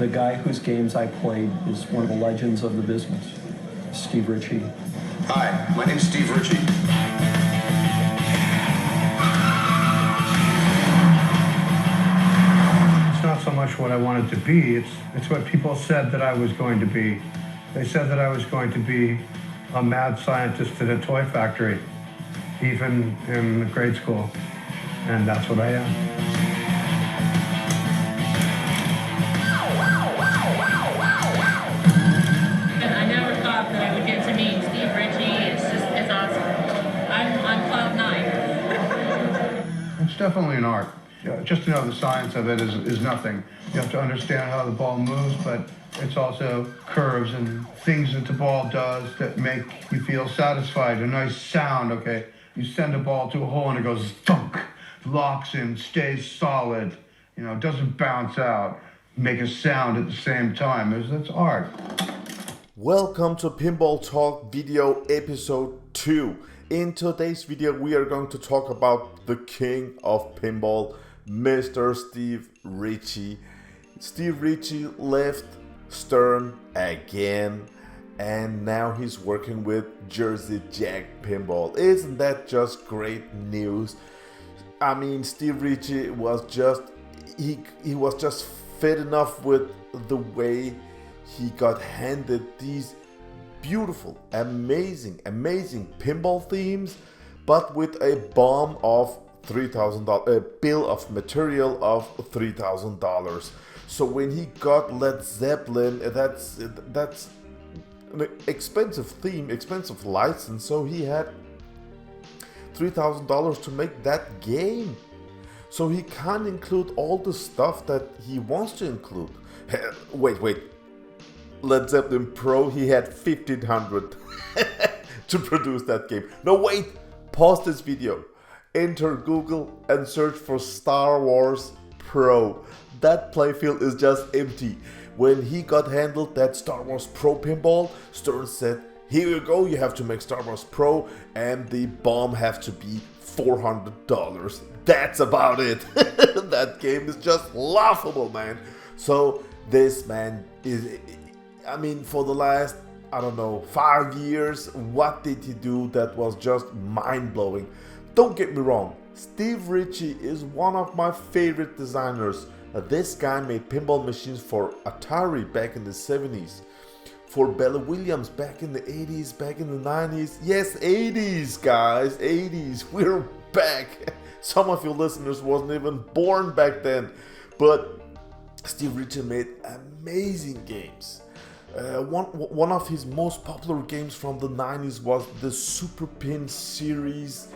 the guy whose games I played is one of the legends of the business, Steve Ritchie. Hi, my name's Steve Ritchie. It's not so much what I wanted to be, it's what people said that I was going to be. They said that I was going to be a mad scientist at a toy factory, even in grade school, and that's what I am. I never thought that I would get to meet Steve Ritchie. It's awesome. I'm on cloud nine. It's definitely an art. Just to know the science of it is nothing. You have to understand how the ball moves, but it's also curves and things that the ball does that make you feel satisfied. A nice sound, okay? You send a ball to a hole and it goes thunk, locks in, stays solid, doesn't bounce out, make a sound at the same time. That's art. Welcome to Pinball Talk video episode 2. In today's video we are going to talk about the king of pinball, Mr. Steve Ritchie. Steve Ritchie left Stern again and now he's working with JJP Pinball. Isn't that just great news? I mean, Steve Ritchie was just he was just fit enough with the way he got handed these beautiful, amazing pinball themes, but with a bomb of $3,000, a bill of material of $3,000. So when he got Led Zeppelin, that's an expensive theme, expensive license. So he had $3,000 to make that game. So he can't include all the stuff that he wants to include. Wait. Led Zeppelin Pro, he had $1,500 to produce that game. No, wait, pause this video. Enter Google and search for Star Wars Pro. That playfield is just empty. When he got handled that Star Wars Pro pinball, Stern said, here you go, you have to make Star Wars Pro and the bomb have to be $400. That's about it. That game is just laughable, man. So this man is, I mean, for the last, 5 years, what did he do that was just mind-blowing? Don't get me wrong, Steve Ritchie is one of my favorite designers. This guy made pinball machines for Atari back in the 70s, for Bella Williams back in the 80s, back in the 90s. Yes, 80s, guys, 80s, we're back. Some of you listeners wasn't even born back then, but Steve Ritchie made amazing games. One of his most popular games from the 90s was the Super Pin series,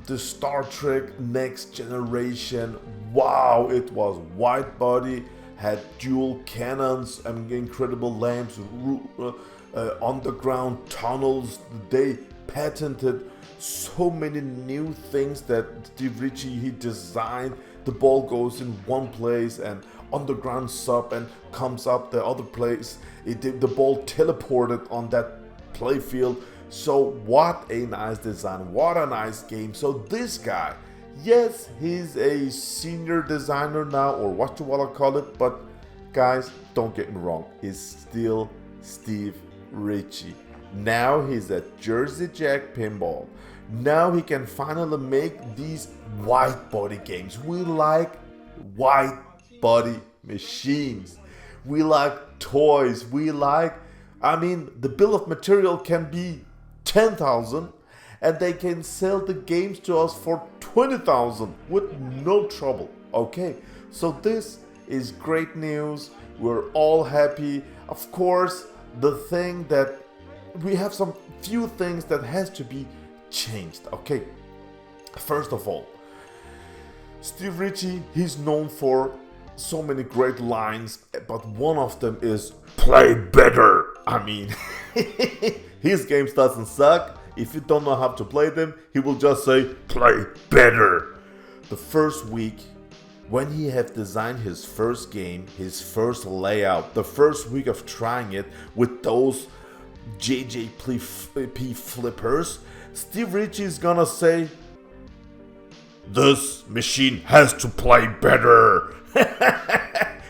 the Star Trek Next Generation. Wow, it was wide body, had dual cannons, incredible lamps, underground tunnels. They patented so many new things that Steve Ritchie, he designed. The ball goes in one place and underground sub and comes up the other place. The ball teleported on that playfield. So what a nice design, what a nice game. So this guy, yes, he's a senior designer now, or what you wanna call it, but guys, don't get me wrong, he's still Steve Ritchie. Now he's at JJP Pinball. Now he can finally make these wide body games. We like wide body machines. We like toys. We like, the bill of material can be 10,000 and they can sell the games to us for 20,000 with no trouble. Okay, so this is great news. We're all happy. Of course, the thing that we have some few things that has to be changed. Okay, first of all, Steve Ritchie, he's known for so many great lines, but one of them is play better. His games doesn't suck. If you don't know how to play them, he will just say play better. The first week when he had designed his first game, his first layout, the first week of trying it with those JJP flippers, Steve Ritchie is gonna say, this machine has to play better.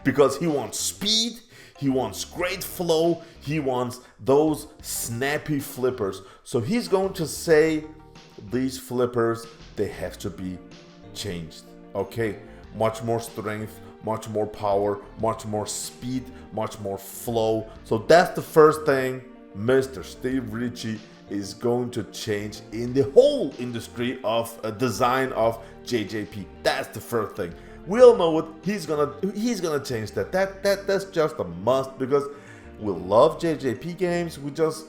because he wants speed, he wants great flow, he wants those snappy flippers. So he's going to say these flippers, they have to be changed. Okay, much more strength, much more power, much more speed, much more flow. So that's the first thing Mr. Steve Ritchie is going to change in the whole industry of design of JJP. That's the first thing. We all know it. He's gonna change that. That's just a must, because we love JJP games. We just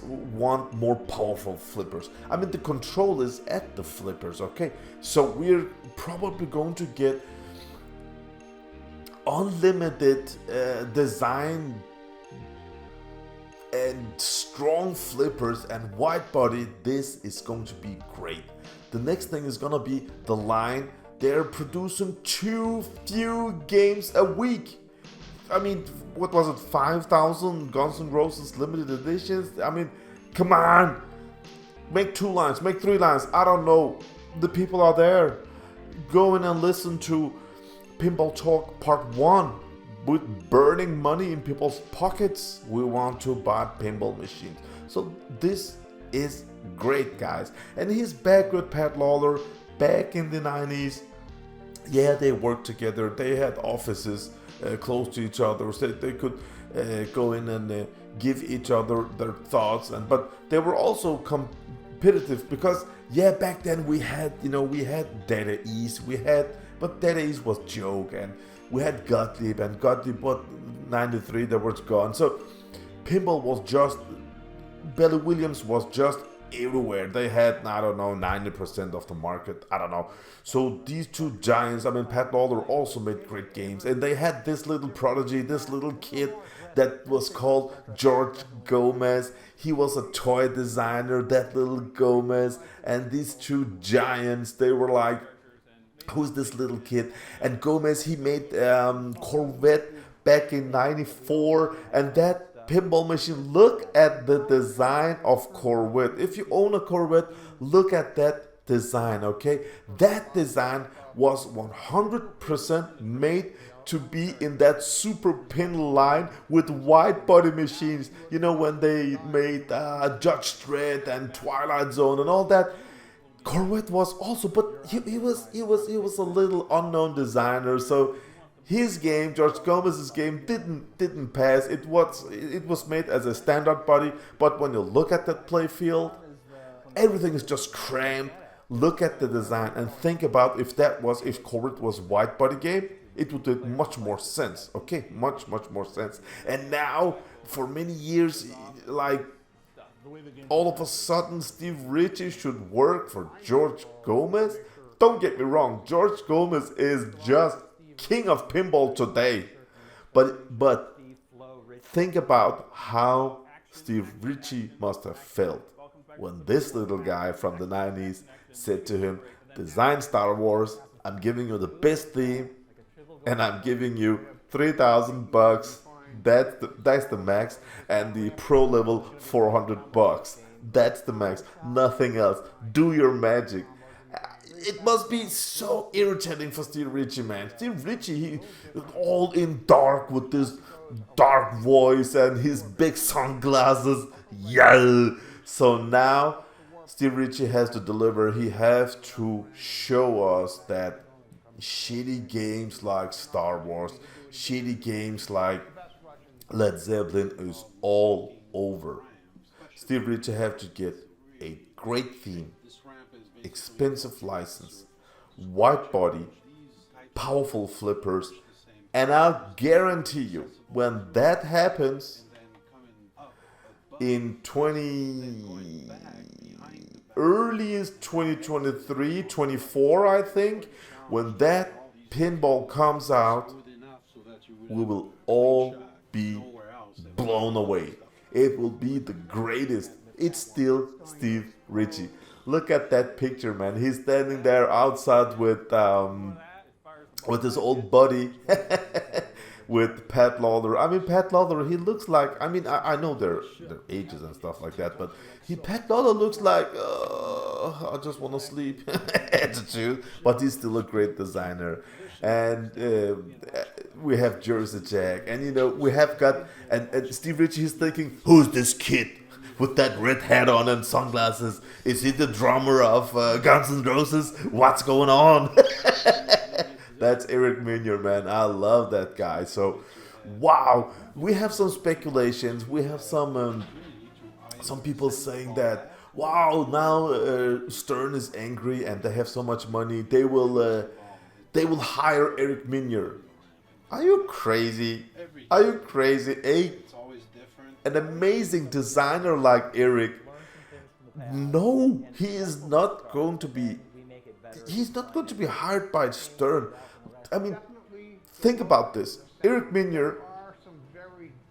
want more powerful flippers. I mean, the control is at the flippers, okay? So we're probably going to get unlimited design and strong flippers and wide body. This is going to be great. The next thing is gonna be the line. They're producing too few games a week. I mean, what was it, 5,000 Guns N' Roses limited editions? I mean, come on, make 2 lines, make 3 lines, I don't know. The people are there. Go in and listen to Pinball Talk Part 1. With burning money in people's pockets, we want to buy pinball machines. So this is great, guys. And he's back with Pat Lawler, back in the 90s. Yeah, they worked together. They had offices close to each other, so they could go in and give each other their thoughts. But they were also competitive, because yeah, back then we had Data East, but Data East was joke, and we had Gottlieb, and Gottlieb, but 93, that was gone. So pinball was just, Billy Williams was just everywhere. They had, I don't know, 90% of the market, I don't know. So these two giants, I mean, Pat Lawler also made great games, and they had this little prodigy, this little kid that was called George Gomez. He was a toy designer, that little Gomez, and these two giants, they were like, who's this little kid? And Gomez, he made Corvette back in 94, and that pinball machine, look at the design of Corvette. If you own a Corvette, look at that design, okay? That design was 100% made to be in that super pin line with wide body machines. You know, when they made Judge Dredd and Twilight Zone and all that. Corvette was also, but he was a little unknown designer, so his game, George Gomez's game, didn't pass. It was made as a standard body, but when you look at that play field, everything is just cramped. Look at the design and think about if Corvette was wide body game, it would make much more sense. Okay, much more sense. And now, for many years, like, all of a sudden Steve Ritchie should work for George Gomez. Don't get me wrong, George Gomez is just king of pinball today. But think about how Steve Ritchie must have felt when this little guy from the 90s said to him, design Star Wars, I'm giving you the best theme, and I'm giving you $3,000. That's the max, and the pro level $400. That's the max, nothing else. Do your magic. It must be so irritating for Steve Ritchie, man. Steve Ritchie, he all in dark with this dark voice and his big sunglasses. Yeah. So now Steve Ritchie has to deliver. He has to show us that shitty games like Star Wars, shitty games like Led Zeppelin is all over. Steve Ritchie have to get a great theme, expensive license, wide body, powerful flippers, and I'll guarantee you, when that happens in earliest 2023, 24, I think, when that pinball comes out, we will all be blown away. It will be the greatest. It's still Steve Ritchie. Look at that picture, man. He's standing there outside with his old buddy, with Pat Lawler. I mean, Pat Lawler, he looks like, I mean, I know their ages and stuff like that, but Pat Lawler looks like, I just want to sleep attitude, but he's still a great designer. And we have Jersey Jack, and you know, we have got, and Steve Ritchie is thinking, who's this kid with that red hat on and sunglasses? Is he the drummer of Guns N' Roses? What's going on? That's Eric Minier, man. I love that guy. So, wow, we have some speculations. We have some people saying that, wow, now Stern is angry and they have so much money. They will hire Eric Minier. Are you crazy? Are you crazy? An amazing designer like Eric. No, he is not going to be. He's not going to be hired by Stern. I mean, think about this. Eric Minier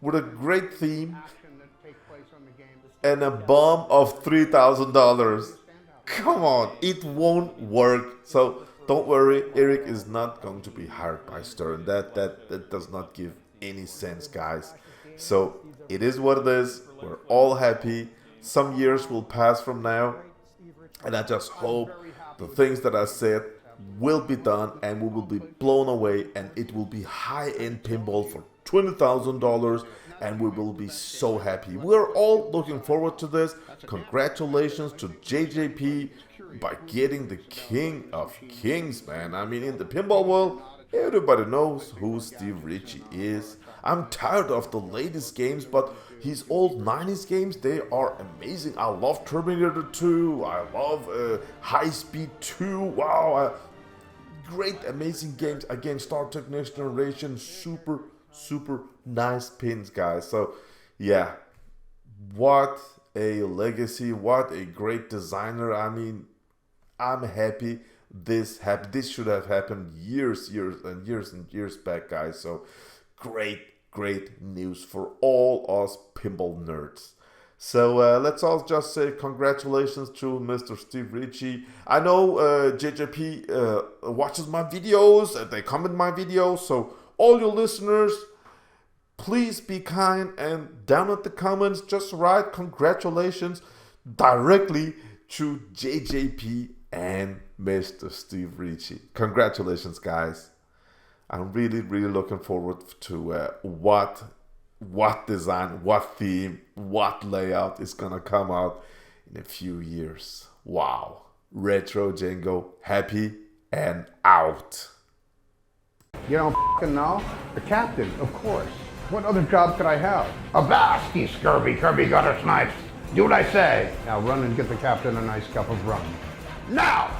with a great theme and a bomb of $3,000. Come on, it won't work. So don't worry, Eric is not going to be hired by Stern. That does not give any sense, guys. So it is what it is. We're all happy. Some years will pass from now, and I just hope the things that I said will be done and we will be blown away, and it will be high-end pinball for $20,000, and we will be so happy. We're all looking forward to this. Congratulations to JJP by getting the King of Kings, man. I mean, in the pinball world, everybody knows who Steve Ritchie is. I'm tired of the latest games, but his old 90s games, they are amazing. I love Terminator 2. I love High Speed 2. Wow, great, amazing games. Again, Star Trek Next Generation, super nice pins, guys. So, yeah, what a legacy. What a great designer. I mean, I'm happy this happened. This should have happened years back, guys. So, great news for all us pinball nerds. So let's all just say congratulations to Mr. Steve Ritchie. I know JJP watches my videos and they comment my videos. So all your listeners, please be kind and down at the comments, just write congratulations directly to JJP and Mr. Steve Ritchie. Congratulations, guys. I'm really looking forward to what design, what theme, what layout is gonna come out in a few years. Wow. Retro Django, happy and out. You don't f***ing know? The captain, of course. What other job could I have? Avast, ye scurvy Kirby gutter snipes. Do what I say. Now run and get the captain a nice cup of rum. Now!